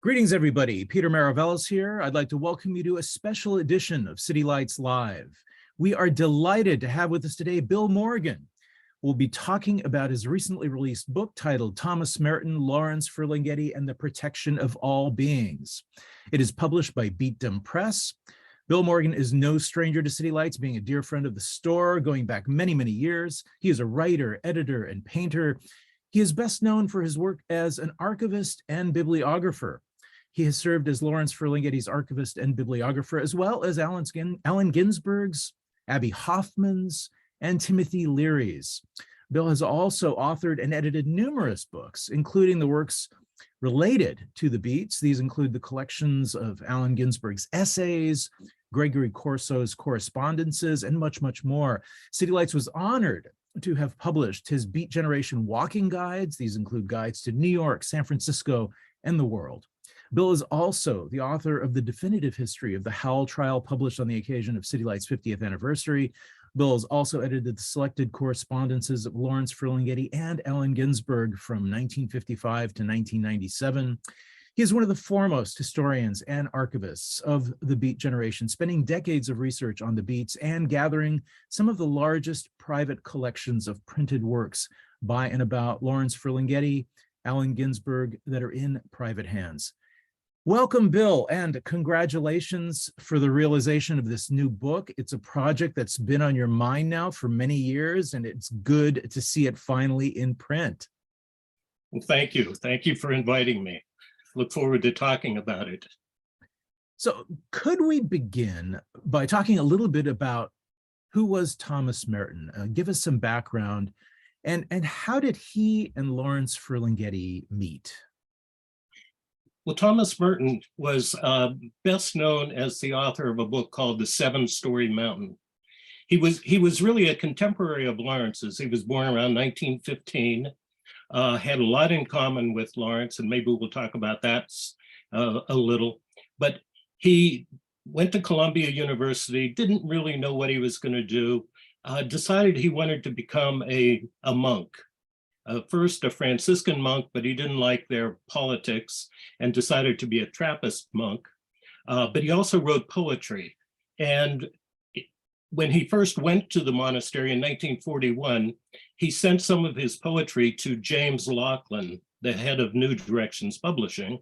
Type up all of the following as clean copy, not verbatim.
Greetings, everybody. Peter Maravelis here. I'd like to welcome you to a special edition of City Lights Live. We are delighted to have with us today Bill Morgan. We'll be talking about his recently released book titled Thomas Merton, Lawrence Ferlinghetti, and the Protection of All Beings. It is published by Beatdom Press. Bill Morgan is no stranger to City Lights, being a dear friend of the store going back many, many years. He is a writer, editor, and painter. He is best known for his work as an archivist and bibliographer. He has served as Lawrence Ferlinghetti's archivist and bibliographer, as well as Allen Ginsberg's, Abby Hoffman's, and Timothy Leary's. Bill has also authored and edited numerous books, including the works related to the Beats. These include the collections of Allen Ginsberg's essays, Gregory Corso's correspondences, and much, much more. City Lights was honored to have published his Beat Generation walking guides. These include guides to New York, San Francisco, and the world. Bill is also the author of the definitive history of the Howell trial, published on the occasion of City Lights' 50th anniversary. Bill has also edited the selected correspondences of Lawrence Ferlinghetti and Allen Ginsberg from 1955 to 1997. He is one of the foremost historians and archivists of the Beat generation, spending decades of research on the Beats and gathering some of the largest private collections of printed works by and about Lawrence Ferlinghetti, Allen Ginsberg that are in private hands. Welcome, Bill, and congratulations for the realization of this new book. It's a project that's been on your mind now for many years, and it's good to see it finally in print. Well, thank you. Thank you for inviting me. Look forward to talking about it. So could we begin by talking a little bit about who was Thomas Merton? Give us some background, and how did he and Lawrence Ferlinghetti meet? Well, Thomas Merton was best known as the author of a book called The Seven-Story Mountain. He was really a contemporary of Lawrence's. He was born around 1915, had a lot in common with Lawrence, and maybe we'll talk about that a little. But he went to Columbia University, didn't really know what he was going to do, decided he wanted to become a monk. First a Franciscan monk, but he didn't like their politics and decided to be a Trappist monk. But he also wrote poetry. And when he first went to the monastery in 1941, he sent some of his poetry to James Laughlin, the head of New Directions Publishing.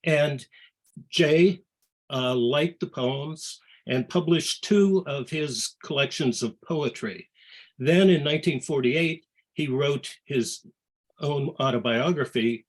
And Jay liked the poems and published two of his collections of poetry. Then in 1948, he wrote his own autobiography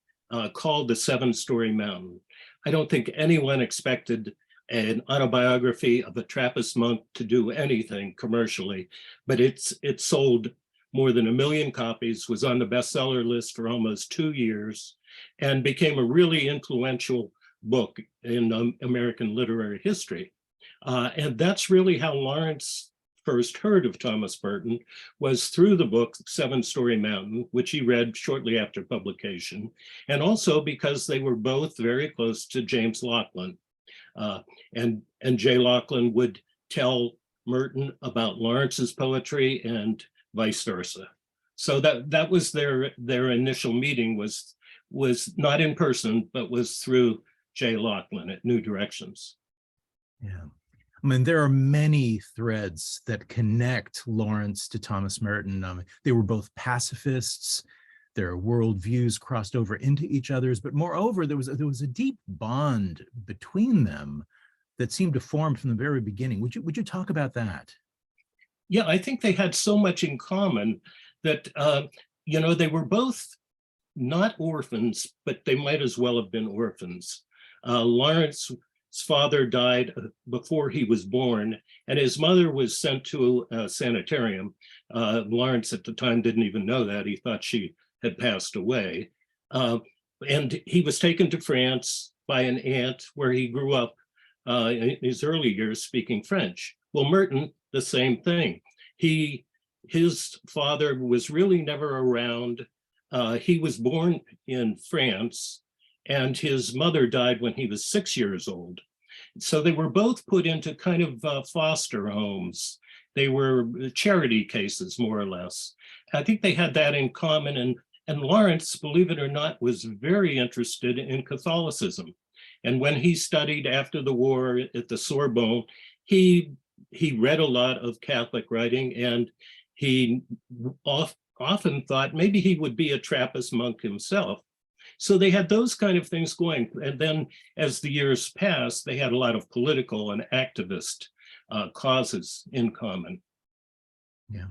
called The Seven-Story Mountain. I don't think anyone expected an autobiography of a Trappist monk to do anything commercially, but it sold more than 1 million copies, was on the bestseller list for almost 2 years, and became a really influential book in American literary history. And that's really how Lawrence first heard of Thomas Merton, was through the book Seven-Story Mountain, which he read shortly after publication, and also because they were both very close to James Laughlin. And J. Laughlin would tell Merton about Lawrence's poetry and vice versa. So that was their initial meeting, was not in person, but was through J. Laughlin at New Directions. Yeah. I mean, there are many threads that connect Lawrence to Thomas Merton. They were both pacifists. Their worldviews crossed over into each other's, but moreover, there was a deep bond between them that seemed to form from the very beginning. Would you talk about that? Yeah, I think they had so much in common that they were both not orphans, but they might as well have been orphans. Lawrence's father died before he was born, and his mother was sent to a sanitarium. Lawrence at the time didn't even know that. He thought she had passed away. And he was taken to France by an aunt, where he grew up in his early years speaking French. Well, Merton, the same thing. His father was really never around. He was born in France, and his mother died when he was 6 years old. So they were both put into kind of foster homes. They were charity cases, more or less. I think they had that in common. And Lawrence, believe it or not, was very interested in Catholicism. And when he studied after the war at the Sorbonne, he read a lot of Catholic writing, and he often thought maybe he would be a Trappist monk himself. So they had those kind of things going. And then as the years passed, they had a lot of political and activist causes in common. Yeah.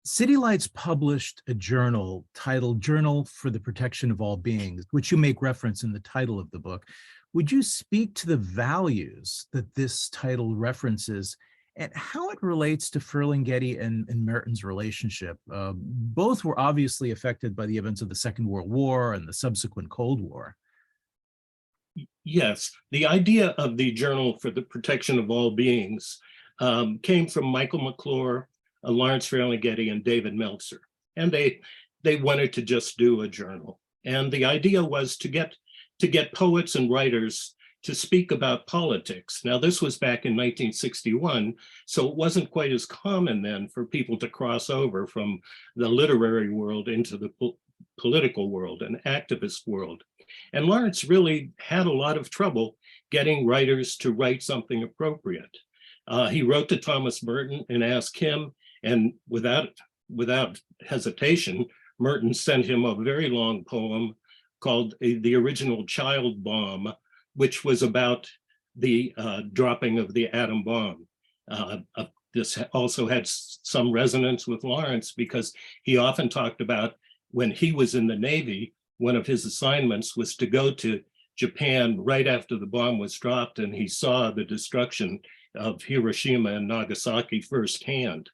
City Lights published a journal titled Journal for the Protection of All Beings, which you make reference in the title of the book. Would you speak to the values that this title references and how it relates to Ferlinghetti and Merton's relationship? Both were obviously affected by the events of the Second World War and the subsequent Cold War. Yes, the idea of the Journal for the Protection of All Beings came from Michael McClure, Lawrence Ferlinghetti, and David Meltzer. And they wanted to just do a journal. And the idea was to get poets and writers to speak about politics. Now, this was back in 1961, so it wasn't quite as common then for people to cross over from the literary world into the political world and activist world. And Lawrence really had a lot of trouble getting writers to write something appropriate. He wrote to Thomas Merton and asked him, and without hesitation, Merton sent him a very long poem called The Original Child Bomb, which was about the dropping of the atom bomb. This also had some resonance with Lawrence because he often talked about when he was in the Navy, one of his assignments was to go to Japan right after the bomb was dropped, and he saw the destruction of Hiroshima and Nagasaki firsthand.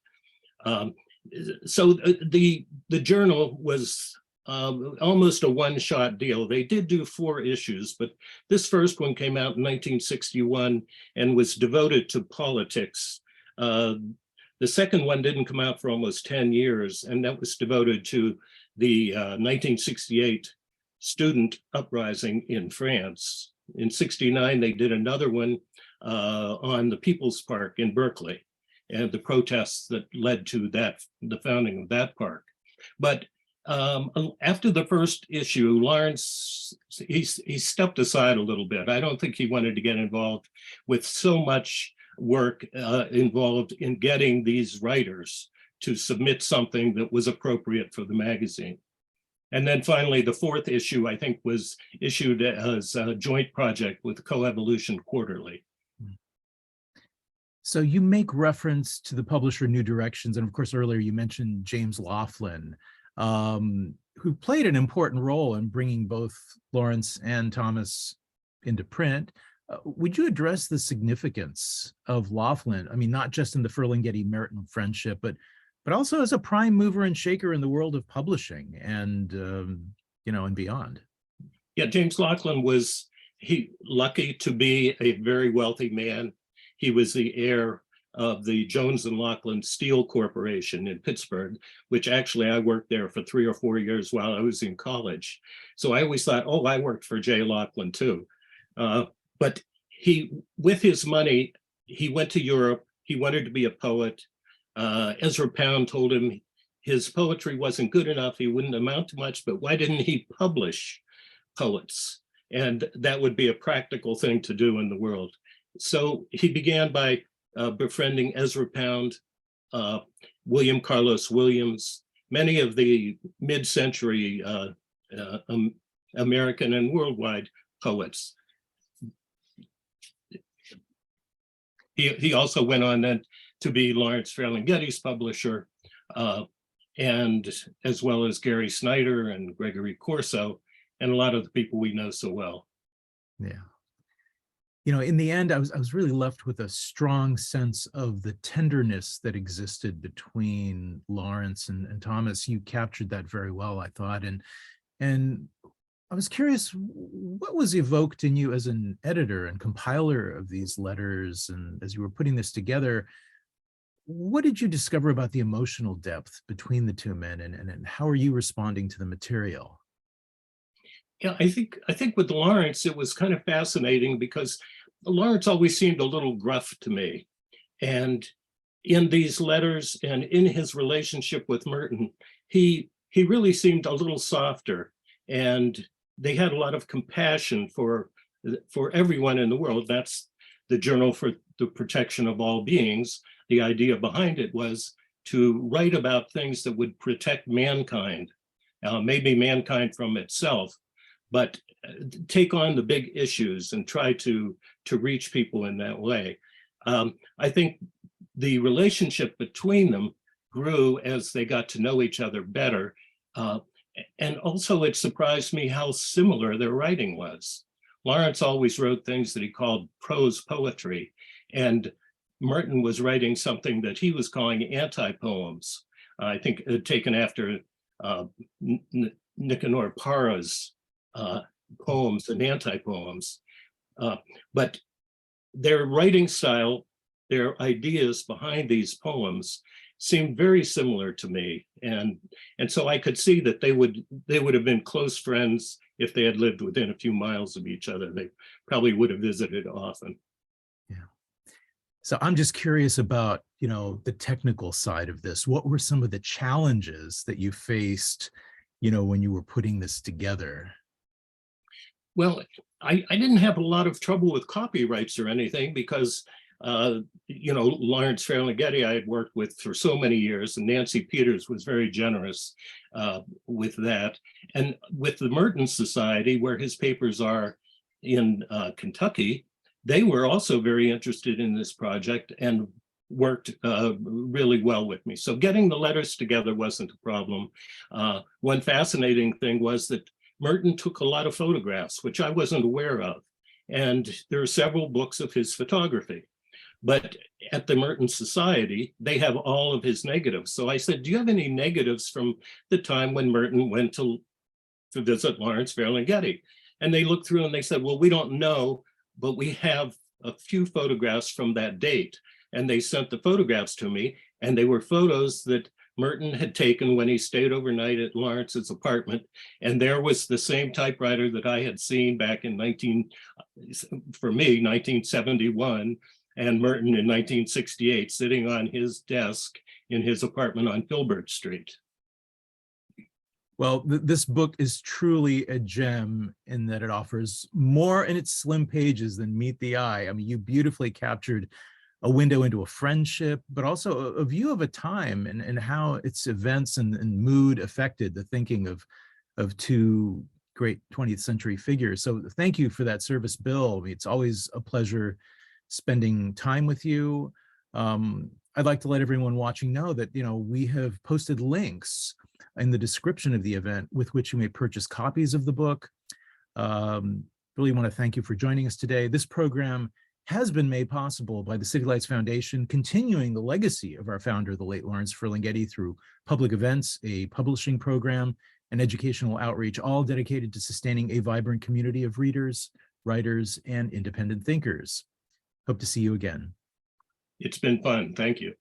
So the journal was almost a one-shot deal. They did do 4 issues, but this first one came out in 1961 and was devoted to politics. The second one didn't come out for almost 10 years, and that was devoted to the 1968 student uprising in France. In '69, they did another one on the People's Park in Berkeley and the protests that led to the founding of that park. But after the first issue, Lawrence, he stepped aside a little bit. I don't think he wanted to get involved with so much work involved in getting these writers to submit something that was appropriate for the magazine. And then finally, the 4th issue, I think, was issued as a joint project with Coevolution Quarterly. So you make reference to the publisher New Directions, and of course, earlier you mentioned James Laughlin, who played an important role in bringing both Lawrence and Thomas into print. Would you address the significance of Laughlin? I mean, not just in the Ferlinghetti-Merton friendship, but also as a prime mover and shaker in the world of publishing and and beyond. Yeah, James Laughlin was lucky to be a very wealthy man. He was the heir of the Jones and Laughlin Steel Corporation in Pittsburgh, which actually I worked there for 3 or 4 years while I was in college. So I always thought, oh, I worked for J. Laughlin too. But with his money, he went to Europe. He wanted to be a poet. Ezra Pound told him his poetry wasn't good enough. He wouldn't amount to much, but why didn't he publish poets? And that would be a practical thing to do in the world. So he began by befriending Ezra Pound, William Carlos Williams, many of the mid-century American and worldwide poets. He also went on then to be Lawrence Ferlinghetti's publisher, and as well as Gary Snyder and Gregory Corso, and a lot of the people we know so well. Yeah. In the end, I was really left with a strong sense of the tenderness that existed between Lawrence and Thomas. You captured that very well, I thought. And I was curious, what was evoked in you as an editor and compiler of these letters? And as you were putting this together, what did you discover about the emotional depth between the two men, and how are you responding to the material? Yeah, I think with Lawrence, it was kind of fascinating because Lawrence always seemed a little gruff to me. And in these letters and in his relationship with Merton, he really seemed a little softer, and they had a lot of compassion for for everyone in the world. That's the Journal for the Protection of All Beings. The idea behind it was to write about things that would protect mankind, maybe mankind from itself, but take on the big issues and try to reach people in that way. I think the relationship between them grew as they got to know each other better. And also it surprised me how similar their writing was. Lawrence always wrote things that he called prose poetry, and Merton was writing something that he was calling anti-poems. I think taken after Nicanor Parra's poems and anti-poems. But their writing style, their ideas behind these poems seemed very similar to me. And so I could see that they would have been close friends if they had lived within a few miles of each other. They probably would have visited often. Yeah. So I'm just curious about, the technical side of this. What were some of the challenges that you faced, when you were putting this together? Well, I didn't have a lot of trouble with copyrights or anything because, Lawrence Ferlinghetti I had worked with for so many years, and Nancy Peters was very generous with that. And with the Merton Society, where his papers are in Kentucky, they were also very interested in this project and worked really well with me. So getting the letters together wasn't a problem. One fascinating thing was that Merton took a lot of photographs, which I wasn't aware of. And there are several books of his photography. But at the Merton Society, they have all of his negatives. So I said, do you have any negatives from the time when Merton went to visit Lawrence Ferlinghetti? And they looked through and they said, well, we don't know, but we have a few photographs from that date. And they sent the photographs to me, and they were photos that Merton had taken when he stayed overnight at Lawrence's apartment. And there was the same typewriter that I had seen back in 1971, and Merton in 1968, sitting on his desk in his apartment on Filbert Street. Well, this book is truly a gem in that it offers more in its slim pages than meet the eye. I mean, you beautifully captured a window into a friendship, but also a view of a time and how its events and mood affected the thinking of two great 20th century figures. So thank you for that service, Bill. I mean, it's always a pleasure spending time with you. I'd like to let everyone watching know that, we have posted links in the description of the event with which you may purchase copies of the book. Really want to thank you for joining us today. This program has been made possible by the City Lights Foundation, continuing the legacy of our founder, the late Lawrence Ferlinghetti, through public events, a publishing program, and educational outreach, all dedicated to sustaining a vibrant community of readers, writers, and independent thinkers. Hope to see you again. It's been fun. Thank you.